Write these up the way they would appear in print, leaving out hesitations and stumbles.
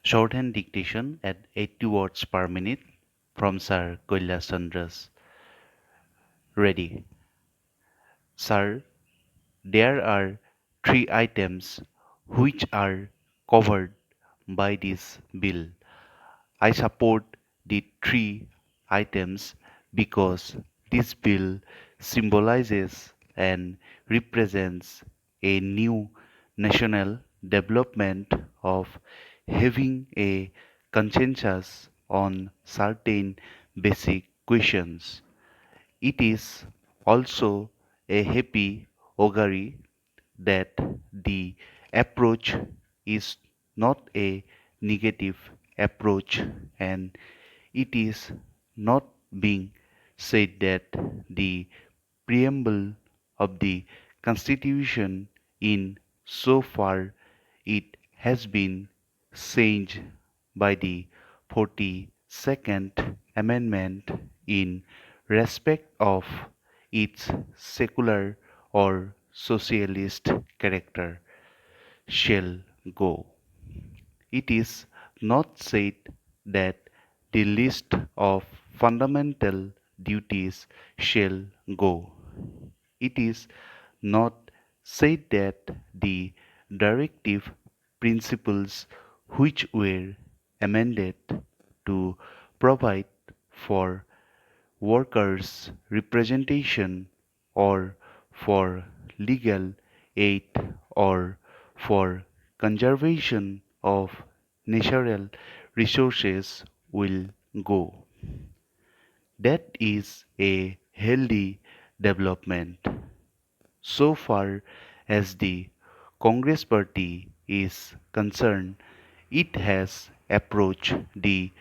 Shorthand dictation at 80 words per minute from Sir Kailash Chandra's. Ready. Sir, there are three items which are covered by this bill. I support the three items because this bill symbolizes and represents a new national development of having a consensus on certain basic questions. It is also a happy augury that the approach is not a negative approach and it is not being said that the preamble of the Constitution in so far it has been changed by the 42nd Amendment in respect of its secular or socialist character shall go. It is not said that the list of fundamental duties shall go. It is not said that the directive principles which were amended to provide for workers' representation or for legal aid or for conservation of natural resources will go. That is a healthy development. So far as the Congress Party is concerned, it has approached the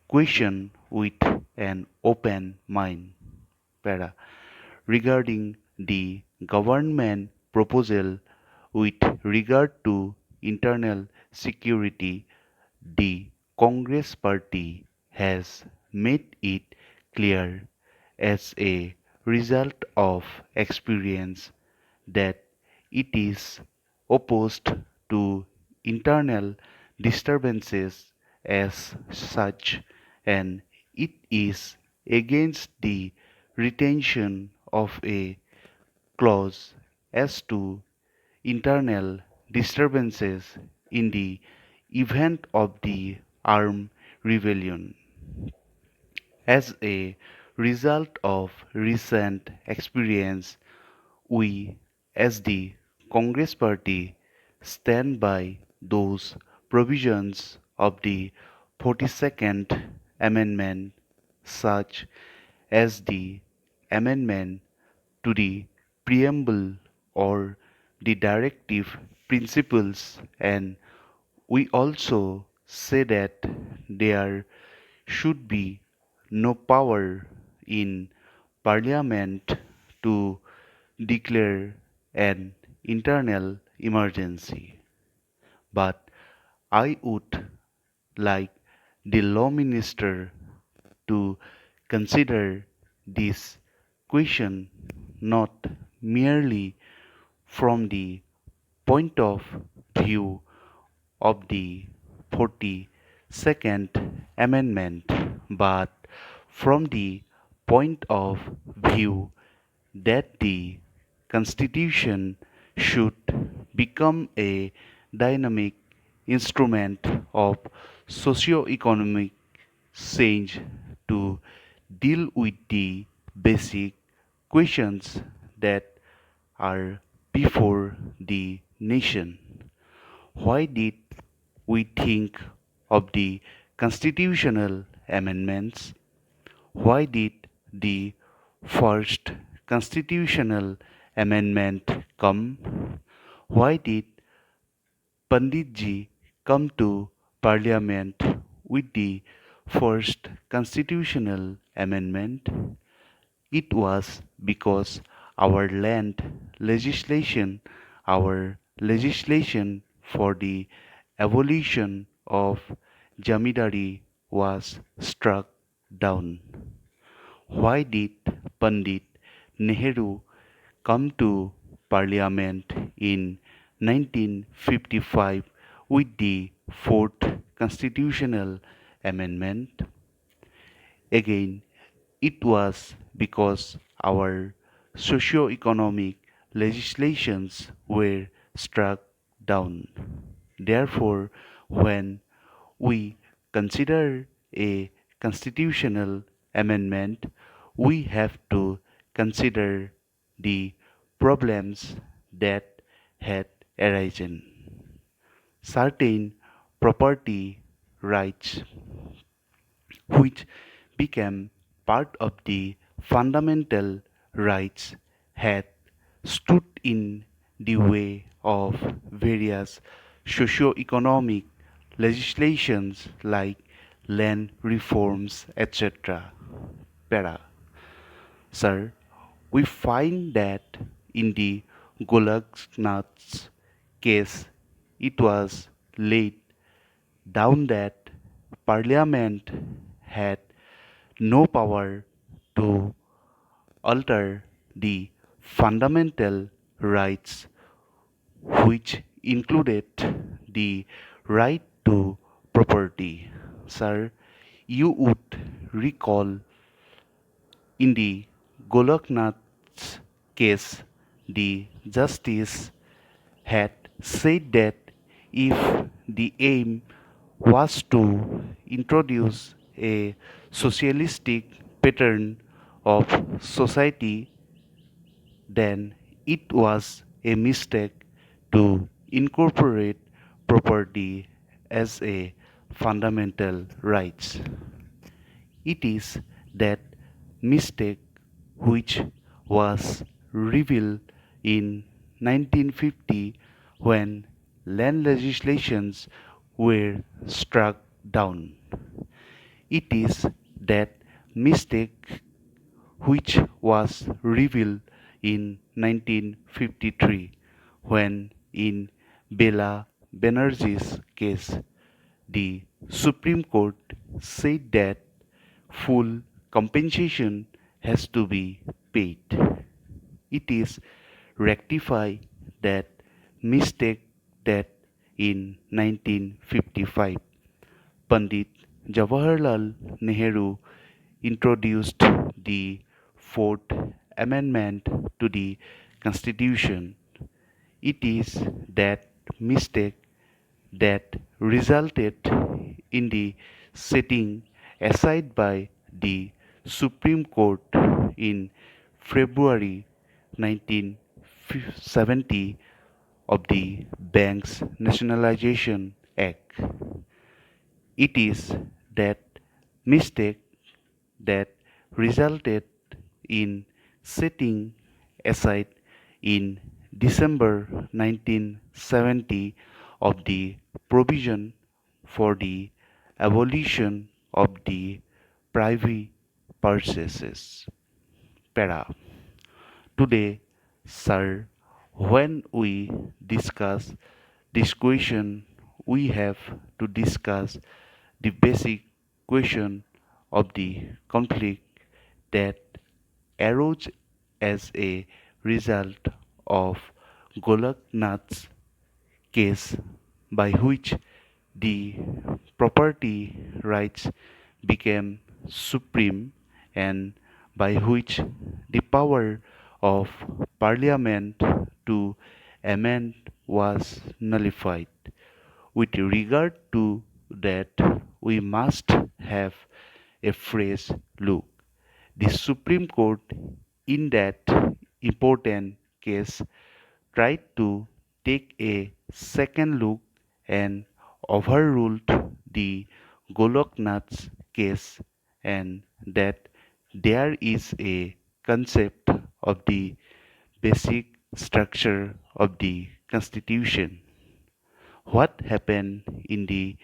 question with an open mind. Para. Regarding the government proposal with regard to internal security, the Congress Party has made it clear as a result of experience that it is opposed to internal disturbances as such and it is against the retention of a clause as to internal disturbances in the event of the armed rebellion. As a result of recent experience, we, as the Congress Party, stand by those provisions of the 42nd Amendment, such as the amendment to the preamble or the directive principles, and we also say that there should be no power in Parliament to declare an internal emergency. But I would like the Law Minister to consider this question not merely from the point of view of the 42nd Amendment, but from the point of view that the Constitution should become a dynamic instrument of socio-economic change to deal with the basic questions that are before the nation. Why did we think of the constitutional amendments? Why did the first constitutional amendment come? Why did Panditji come to Parliament with the first constitutional amendment? It was because our legislation for the abolition of Jamidari was struck down. Why did Pandit Nehru come to Parliament in 1955 with the fourth constitutional amendment. Again, it was because our socio-economic legislations were struck down. Therefore, when we consider a constitutional amendment, we have to consider the problems that had arisen. Certain property rights, which became part of the fundamental rights, had stood in the way of various socio-economic legislations like land reforms, etc. Para. Sir, we find that in the Golaknath's case, it was laid down that Parliament had no power to alter the fundamental rights, which included the right to property. Sir, you would recall in the Golaknath's case, the justice had said that if the aim was to introduce a socialistic pattern of society, then it was a mistake to incorporate property as a fundamental right. It is that mistake which was revealed in 1950 when land legislations were struck down. It is that mistake which was revealed in 1953 when in Bela Banerjee's case the Supreme Court said that full compensation has to be paid. It is rectify that mistake that in 1955 Pandit Jawaharlal Nehru introduced the Fourth Amendment to the Constitution. It is that mistake that resulted in the setting aside by the Supreme Court in February 1970 of the Banks Nationalization Act. It is that mistake that resulted in setting aside in December 1970 of the provision for the abolition of the private purchases. Para. Today, sir, when we discuss this question, we have to discuss the basic question of the conflict that arose as a result of Golaknath's case, by which the property rights became supreme and by which the power of Parliament to amend was nullified. With regard to that, we must have a fresh look. The Supreme Court, in that important case, tried to take a second look and overruled the Goloknath's case, and that there is a concept of the basic structure of the Constitution. What happened in the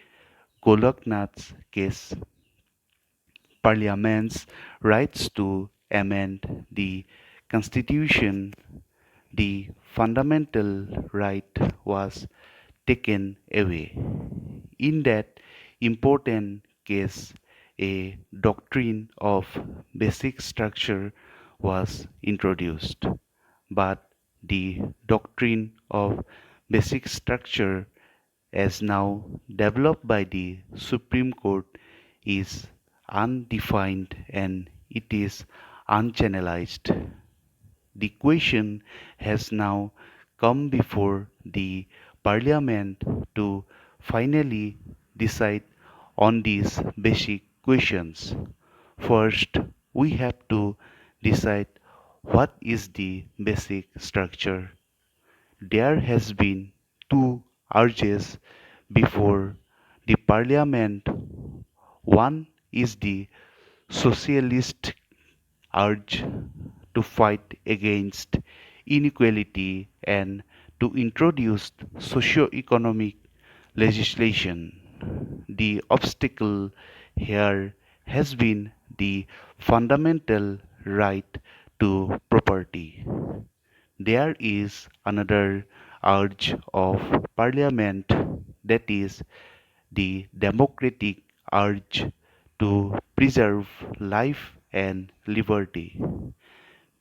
Goloknath's case? Parliament's rights to amend the Constitution, the fundamental right was taken away. In that important case, a doctrine of basic structure was introduced, but the doctrine of basic structure as now developed by the Supreme Court is undefined and it is unchannelized. The question has now come before the Parliament to finally decide on these basic questions. First, we have to decide what is the basic structure. There has been two urges before the Parliament. One is the socialist urge to fight against inequality and to introduce socio-economic legislation. The obstacle here has been the fundamental right to property. There is another urge of Parliament, that is the democratic urge to preserve life and liberty.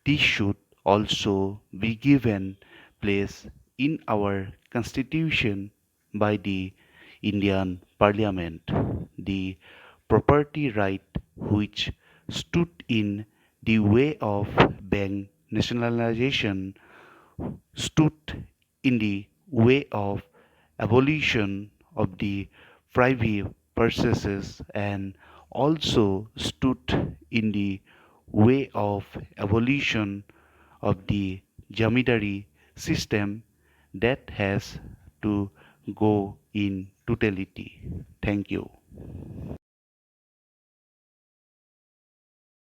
This should also be given place in our Constitution by the Indian Parliament. The property right which stood in the way of bank nationalization stood in the way of abolition of the privy purchases and also stood in the way of abolition of the jamidari system that has to go in totality. Thank you.